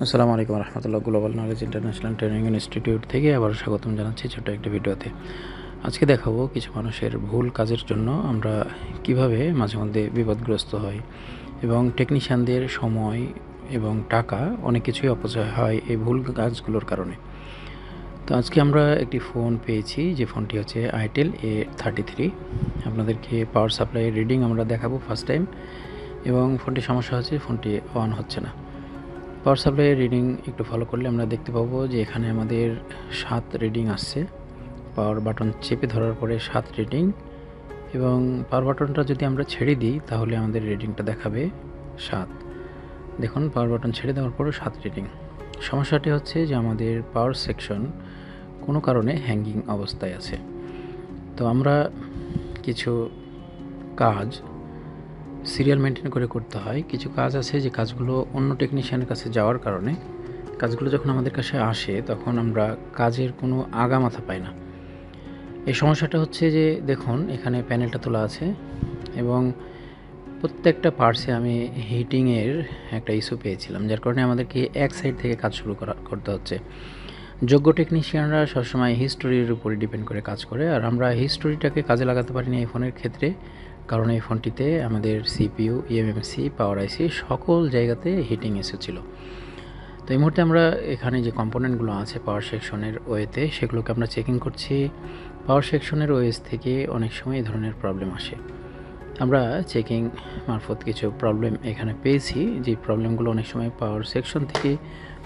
আসসালামু আলাইকুম রহমতুল্লাহ। Global Knowledge International Training Institute থেকে আবার স্বাগতম জানাচ্ছি ছোট্ট একটি ভিডিওতে। আজকে দেখাবো কিছু মানুষের ভুল কাজের জন্য আমরা কিভাবে মাঝে মধ্যে বিপদগ্রস্ত হই এবং টেকনিশিয়ানদের সময় এবং টাকা অনেক কিছুই অপচয় হয় এই ভুল কাজগুলোর কারণে। তো আজকে আমরা একটি ফোন পেয়েছি, যে ফোনটি হচ্ছে আইটেল A33। আপনাদেরকে পাওয়ার সাপ্লাইয়ের রিডিং আমরা দেখাবো ফার্স্ট টাইম, এবং ফোনটির সমস্যা হচ্ছে ফোনটি অন হচ্ছে না। পাওয়ার সাপ্লাইয়ের রিডিং একটু ফলো করলে আমরা দেখতে পাবো যে এখানে আমাদের 7 রিডিং আসছে। পাওয়ার বাটন চেপে ধরার পরে 7 রিডিং, এবং পাওয়ার বাটনটা যদি আমরা ছেড়ে দিই তাহলে আমাদের রিডিংটা দেখাবে 7। দেখুন, পাওয়ার বাটন ছেড়ে দেওয়ার পরে 7 রিডিং। সমস্যাটি হচ্ছে যে আমাদের পাওয়ার সেকশন কোনো কারণে হ্যাঙ্গিং অবস্থায় আছে। তো আমরা কিছু কাজ সিরিয়াল মেনটেন করে করতে হয়। কিছু কাজ আছে যে কাজগুলো অন্য টেকনিশিয়ানের কাছে যাওয়ার কারণে কাজগুলো যখন আমাদের কাছে আসে তখন আমরা কাজের কোনো আগামাথা পাই না। এই সমস্যাটা হচ্ছে যে দেখুন, এখানে প্যানেলটা তোলা আছে এবং প্রত্যেকটা পার্টসে আমি হিটিংয়ের একটা ইস্যু পেয়েছিলাম, যার কারণে আমাদেরকে এক সাইড থেকে কাজ শুরু করতে হচ্ছে। যোগ্য টেকনিশিয়ানরা সবসময় হিস্টোরির উপরে ডিপেন্ড করে কাজ করে, আর আমরা হিস্টোরিটাকে কাজে লাগাতে পারিনি এই ফোনের ক্ষেত্রে, কারণ এই ফোনটিতে আমাদের সিপিইউ, ইএমএমসি, পাওয়ার আইসি সকল জায়গাতে হিটিং এসেছিল। তো এই মুহূর্তে আমরা এখানে যে কম্পোনেন্টগুলো আছে পাওয়ার সেকশনের ওয়েতে, সেগুলোকে আমরা চেকিং করছি। পাওয়ার সেকশনের ওয়েস থেকে অনেক সময় এই ধরনের প্রবলেম আসে। আমরা চেকিং মারফত কিছু প্রবলেম এখানে পেয়েছি, যে প্রবলেমগুলো অনেক সময় পাওয়ার সেকশন থেকে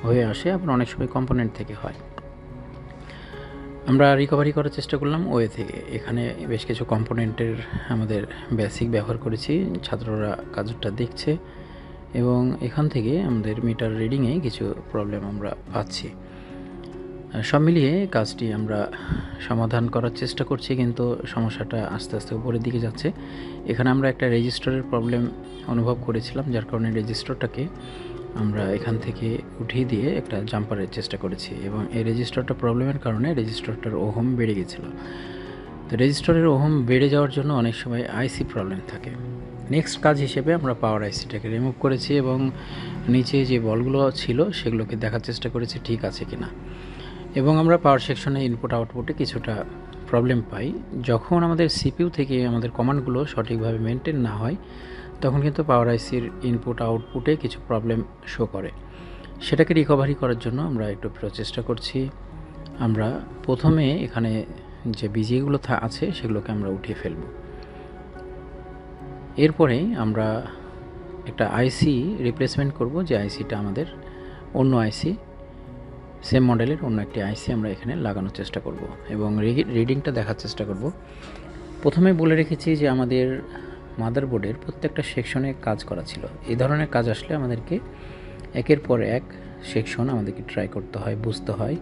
হয়ে আসে, আবার অনেক সময় কম্পোনেন্ট থেকে হয়। আমরা রিকভারি করার চেষ্টা করলাম ওয়ে থেকে। এখানে বেশ কিছু কম্পোনেন্টের আমাদের বেসিক ব্যবহার করেছি, ছাত্ররা কাজটা দেখছে, এবং এখান থেকে আমাদের মিটার রিডিংয়ে কিছু প্রবলেম আমরা পাচ্ছি। সব মিলিয়ে কাজটি আমরা সমাধান করার চেষ্টা করছি, কিন্তু সমস্যাটা আস্তে আস্তে উপরের দিকে যাচ্ছে। এখানে আমরা একটা রেজিস্টারের প্রবলেম অনুভব করেছিলাম, যার কারণে রেজিস্টারটাকে আমরা এখান থেকে উঠিয়ে দিয়ে একটা জাম্পারের চেষ্টা করেছি, এবং এই রেজিস্টারটা প্রবলেমের কারণে রেজিস্টারটার ওহম বেড়ে গেছিলো। তো রেজিস্টারের ওহম বেড়ে যাওয়ার জন্য অনেক সময় আইসি প্রবলেম থাকে। নেক্সট কাজ হিসেবে আমরা পাওয়ার আইসিটাকে রিমুভ করেছি এবং নিচে যে বলগুলো ছিল সেগুলোকে দেখার চেষ্টা করেছি ঠিক আছে কিনা। এবং আমরা পাওয়ার সেকশনে ইনপুট আউটপুটে কিছুটা প্রবলেম পাই। যখন আমাদের সিপিইউ থেকে আমাদের কমান্ডগুলো সঠিকভাবে মেনটেন না হয় তখন কিন্তু পাওয়ার আইসির ইনপুট আউটপুটে কিছু প্রবলেম শো করে। সেটাকে রিকভারি করার জন্য আমরা একটু প্রচেষ্টা করছি। আমরা প্রথমে এখানে যে বিজিগুলো আছে সেগুলোকে আমরা উঠিয়ে ফেলব। এরপরে আমরা একটা আইসি রিপ্লেসমেন্ট করব, যে আইসিটা আমাদের অন্য আইসি, সেম মডেলের অন্য একটি আইসি আমরা এখানে লাগানোর চেষ্টা করব এবং রিডিংটা দেখার চেষ্টা করব। প্রথমে বলে রেখেছি যে আমাদের মাদারবোর্ডের প্রত্যেকটা সেকশনে কাজ করা ছিল। এই ধরনের কাজ আসলে আমাদেরকে একের পর এক সেকশন আমাদেরকে ট্রাই করতে হয়, বুঝতে হয়।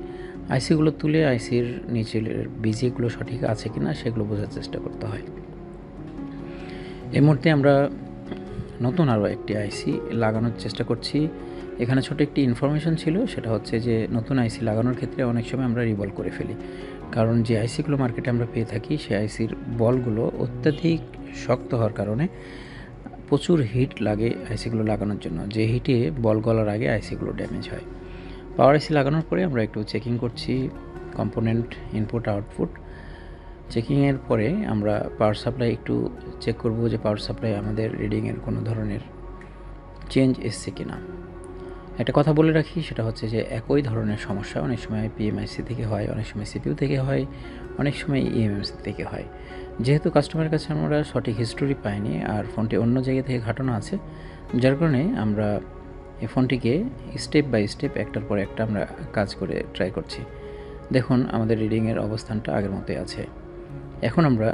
আইসিগুলো তুলে আইসির নিচের বিজিগুলো সঠিক আছে কিনা সেগুলো বোঝার চেষ্টা করতে হয়। এই মুহূর্তে আমরা নতুন আরও একটি আইসি লাগানোর চেষ্টা করছি। এখানে ছোট একটি ইনফরমেশন ছিল, সেটা হচ্ছে যে নতুন আইসি লাগানোর ক্ষেত্রে অনেক সময় আমরা রিভলভ করে ফেলি, কারণ যে আইসিগুলো মার্কেটে আমরা পেয়ে থাকি সেই আইসির বলগুলো অত্যাধিক শক্ত হওয়ার কারণে প্রচুর হিট লাগে আইসিগুলো লাগানোর জন্য, যে হিটে বল গলার আগে আইসিগুলো ড্যামেজ হয়। পাওয়ার আইসি লাগানোর পরে আমরা একটু চেকিং করছি কম্পোনেন্ট ইনপুট আউটপুট। চেকিংয়ের পরে আমরা পাওয়ার সাপ্লাই একটু চেক করব যে পাওয়ার সাপ্লাই আমাদের রিডিংয়ের কোনো ধরনের চেঞ্জ এসছে কিনা। একটা কথা বলে রাখি, সেটা হচ্ছে যে একই ধরনের সমস্যা অনেক সময় পিএমআইসি থেকে হয়, অনেক সময় সিপিইউ থেকে হয়, অনেক সময় ইএমএমসি থেকে হয়। যেহেতু কাস্টমারের কাছে আমরা সঠিক হিস্টোরি পাইনি আর ফোনটি অন্য জায়গা থেকে ঘাটানো আছে, যার কারণে আমরা এই ফোনটিকে স্টেপ বাই স্টেপ একটার পর একটা আমরা কাজ করে ট্রাই করছি। দেখুন, আমাদের রিডিংয়ের অবস্থানটা আগের মতোই আছে। এখন আমরা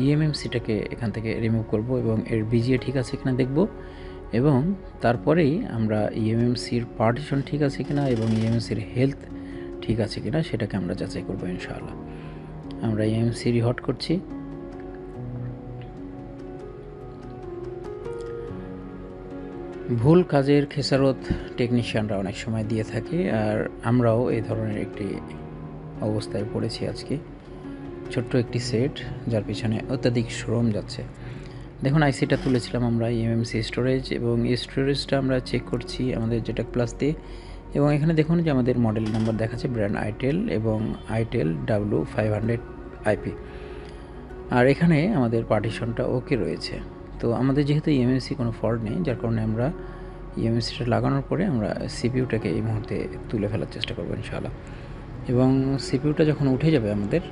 ইএমএমসিটাকে এখান থেকে রিমুভ করব এবং এর বিজিএ ঠিক আছে কিনা দেখব, এবং তারপরেই আমরা ইএমএমসির পার্টিশন ঠিক আছে কিনা এবং ইএমএমসির হেলথ ঠিক আছে কিনা সেটাকে আমরা যাচাই করব ইনশাআল্লাহ। আমরা ইএমএমসি রিহট করছি। ভুল কাজের খেসারত টেকনিশিয়ানরা অনেক সময় দিয়ে থাকে, আর আমরাও এই ধরনের একটি অবস্থায় পড়েছি আজকে। ছোট্ট একটি সেট যার পিছনে অত্যাধিক শ্রম যাচ্ছে। দেখুন, আইসিটা তুলেছিলাম আমরা ইএমএমসি স্টোরেজ, এবং এই স্টোরেজটা আমরা চেক করছি আমাদের যেটা প্লাস দিয়ে এবং এখানে দেখুন যে আমাদের মডেল নাম্বার দেখাচ্ছে ব্র্যান্ড আইটেল এবং আইটেল W500 IP। আর এখানে আমাদের পার্টিশনটা ওকে রয়েছে। তো আমাদের যেহেতু ইএমএসি কোনো ফল্ট নেই, যার কারণে আমরা ইএমএসিটা লাগানোর পরে আমরা সিপিইউটাকে এই মুহূর্তে তুলে ফেলার চেষ্টা করবো ইনশাআল্লাহ। এবং সিপিইউটা যখন উঠে যাবে আমাদের,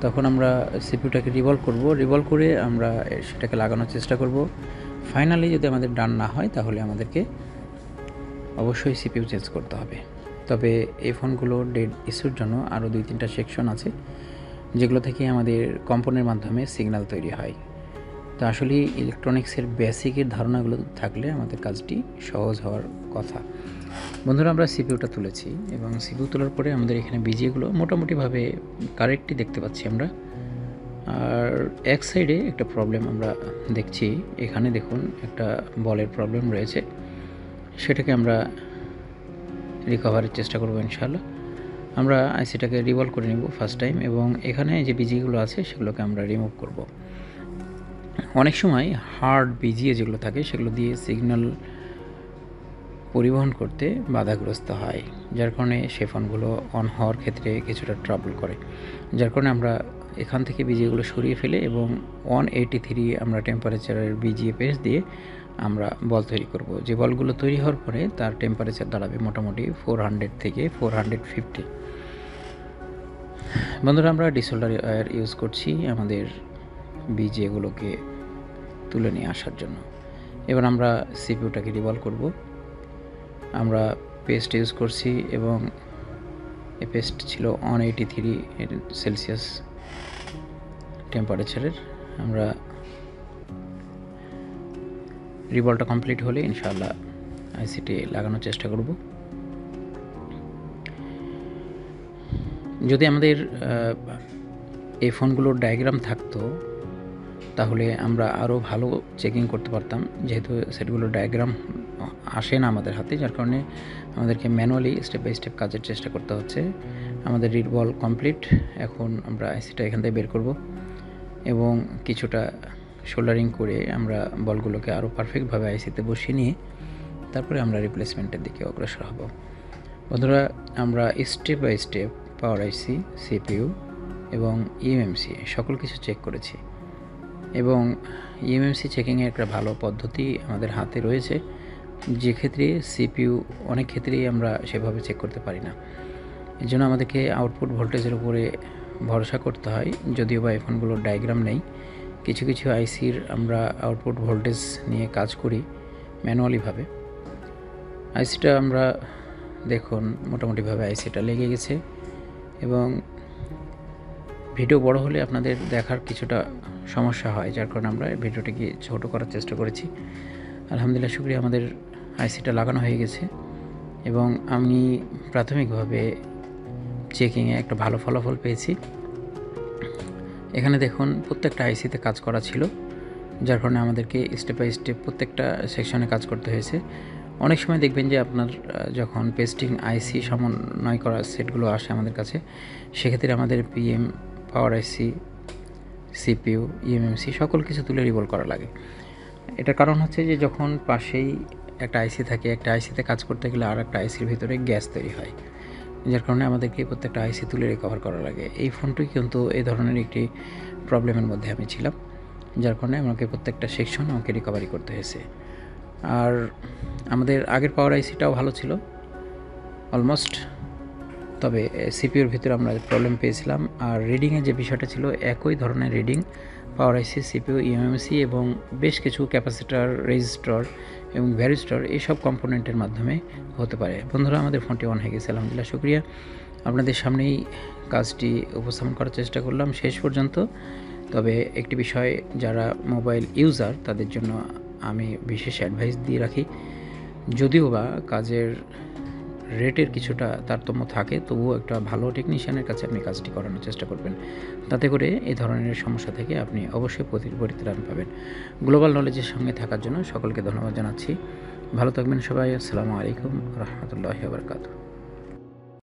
তখন আমরা সিপিইউটাকে রিভলভ করব। রিভলভ করে আমরা সেটাকে লাগানোর চেষ্টা করব। ফাইনালি যদি আমাদের ডান না হয়, তাহলে আমাদেরকে অবশ্যই সিপিইউ চেঞ্জ করতে হবে। তবে এই ফোনগুলো ডেড ইস্যুর জন্য আরও 2-3টা সেকশন আছে, যেগুলো থেকে আমাদের কম্পনের মাধ্যমে সিগন্যাল তৈরি হয়। তো আসলে ইলেকট্রনিক্সের বেসিকের ধারণাগুলো থাকলে আমাদের কাজটি সহজ হওয়ার কথা। বন্ধুরা, আমরা সিপিইউটা তুলেছি এবং সিপিইউ তোলার পরে আমাদের এখানে বিজিএগুলো মোটামুটিভাবে কারেক্টই দেখতে পাচ্ছি আমরা। আর এক সাইডে একটা প্রবলেম আমরা দেখছি, এখানে দেখুন একটা বলের প্রবলেম রয়েছে, সেটাকে আমরা রিকভারের চেষ্টা করব ইনশাআল্লাহ। আমরা আইসিটাকে রিভলভ করে নেব ফার্স্ট টাইম, এবং এখানে যে বিজিগুলো আছে সেগুলোকে আমরা রিমুভ করব। অনেক সময় হার্ড বিজিএ যেগুলো থাকে সেগুলো দিয়ে সিগন্যাল পরিবহন করতে বাধাগ্রস্ত হয়, যার কারণে সে ফোনগুলো অন হওয়ার ক্ষেত্রে কিছুটা ট্রাবল করে। যার কারণে আমরা এখান থেকে বিজিএগুলো সরিয়ে ফেলে এবং 183 আমরা টেম্পারেচারের বিজিএ পেজ দিয়ে আমরা বল তৈরি করব। যে বলগুলো তৈরি হওয়ার পরে তার টেম্পারেচার দাঁড়াবে মোটামুটি 400 থেকে 450। বন্ধুরা, আমরা ডিসোল্ডার ওয়্যার ইউজ করছি আমাদের বিজিএগুলোকে তুলে নিয়ে আসার জন্য। এবার আমরা সিপিইউটাকে রিভলভ করব। আমরা পেস্ট ইউজ করছি এবং এই পেস্ট ছিল 183 সেলসিয়াস টেম্পারেচারের। আমরা রিভলভটা কমপ্লিট হলে ইনশাআল্লাহ আইসিটি লাগানোর চেষ্টা করব। যদি আমাদের এই ফোনগুলোর ডায়াগ্রাম থাকতো, তাহলে আমরা আরও ভালো চেকিং করতে পারতাম, যেহেতু সেটগুলোর ডায়াগ্রাম আসে না আমাদের হাতে, যার কারণে আমাদেরকে ম্যানুয়ালি স্টেপ বাই স্টেপ কাজের চেষ্টা করতে হচ্ছে। আমাদের রিড বল কমপ্লিট। এখন আমরা আইসিটা এখান থেকে বের করব এবং কিছুটা সোল্ডারিং করে আমরা বলগুলোকে আরও পারফেক্টভাবে আইসিতে বসিয়ে নিয়ে তারপরে আমরা রিপ্লেসমেন্টের দিকে অগ্রসর হব। বন্ধুরা, আমরা step by step power IC, CPU এবং ইএমএমসি সকল কিছু চেক করেছি, এবং ইএমএমসি চেকিংয়ের একটা ভালো পদ্ধতি আমাদের হাতে রয়েছে, যে ক্ষেত্রে সিপিইউ অনেক ক্ষেত্রেই আমরা সেভাবে চেক করতে পারি না। এর জন্য আমাদেরকে আউটপুট ভোল্টেজের উপরে ভরসা করতে হয়। যদিও বা এই ফোনগুলোর ডায়াগ্রাম নেই, কিছু কিছু আইসির আমরা আউটপুট ভোল্টেজ নিয়ে কাজ করি ম্যানুয়ালিভাবে। আইসিটা আমরা দেখুন মোটামুটিভাবে আইসিটা লেগে গেছে, এবং ভিডিও বড় হলে আপনাদের দেখার কিছুটা সমস্যা হয়, যার কারণে আমরা ভিডিওটিকে ছোট করার চেষ্টা করেছি। আলহামদুলিল্লাহ, শুকরিয়া, আমাদের আইসিটা লাগানো হয়ে গেছে এবং আমি প্রাথমিকভাবে চেকিংয়ে একটা ভালো ফলাফল পেয়েছি। এখানে দেখুন প্রত্যেকটা আইসিতে কাজ করা ছিল, যার কারণে আমাদেরকে স্টেপ বাই স্টেপ প্রত্যেকটা সেকশনে কাজ করতে হয়েছে। অনেক সময় দেখবেন যে আপনার যখন পেস্টিং আইসি সমন্বয় করা সেটগুলো আসে আমাদের কাছে, সেক্ষেত্রে আমাদের পিএম, পাওয়ার আইসি, সিপিইউ, ইএমএমসি সকল কিছু তুলে রিভলভ করা লাগে। এটার কারণ হচ্ছে যে যখন পাশেই একটা আইসি থাকে, একটা আইসিতে কাজ করতে গেলে আর একটা আইসির ভিতরে গ্যাস তৈরি হয়, যার কারণে আমাদেরকে প্রত্যেকটা আইসি তুলে রিকভার করা লাগে। এই ফোনটি কিন্তু এই ধরনের একটি প্রবলেমের মধ্যে আমি ছিলাম, যার কারণে আমাকে প্রত্যেকটা সেকশন আমাকে রিকভারি করতে হয়েছে। আর আমাদের আগের পাওয়ার আইসিটাও ভালো ছিল অলমোস্ট, তবে সিপিইউর ভিতরে আমরা প্রবলেম পেয়েছিলাম। আর রিডিংয়ের যে বিষয়টা ছিল, একই ধরনের রিডিং পাওয়ার আইসি, সিপিইউ, ইএমএমসি এবং বেশ কিছু ক্যাপাসিটর, রেজিস্টর এবং ভ্যারিস্টর এইসব কম্পোনেন্টের মাধ্যমে হতে পারে। বন্ধুরা, আমাদের ফোনটি অন হয়ে গেছে, আলহামদুলিল্লাহ, শুকরিয়া। আপনাদের সামনেই কাজটি উপস্থাপন করার চেষ্টা করলাম শেষ পর্যন্ত। তবে একটি বিষয়, যারা মোবাইল ইউজার তাদের জন্য আমি বিশেষ অ্যাডভাইস দিয়ে রাখি, যদিও বা কাজের রেটের কিছুটা তারতম্য থাকে, তবুও একটা ভালো টেকনিশিয়ানের কাছে আপনি কাজটি করানোর চেষ্টা করবেন। তাতে করে এই ধরনের সমস্যা থেকে আপনি অবশ্যই পরিত্রাণ পাবেন। গ্লোবাল নলেজের সঙ্গে থাকার জন্য সকলকে ধন্যবাদ জানাচ্ছি। ভালো থাকবেন সবাই। আসসালামু আলাইকুম রহমতুল্লাহি ওয়া বারাকাতুহু।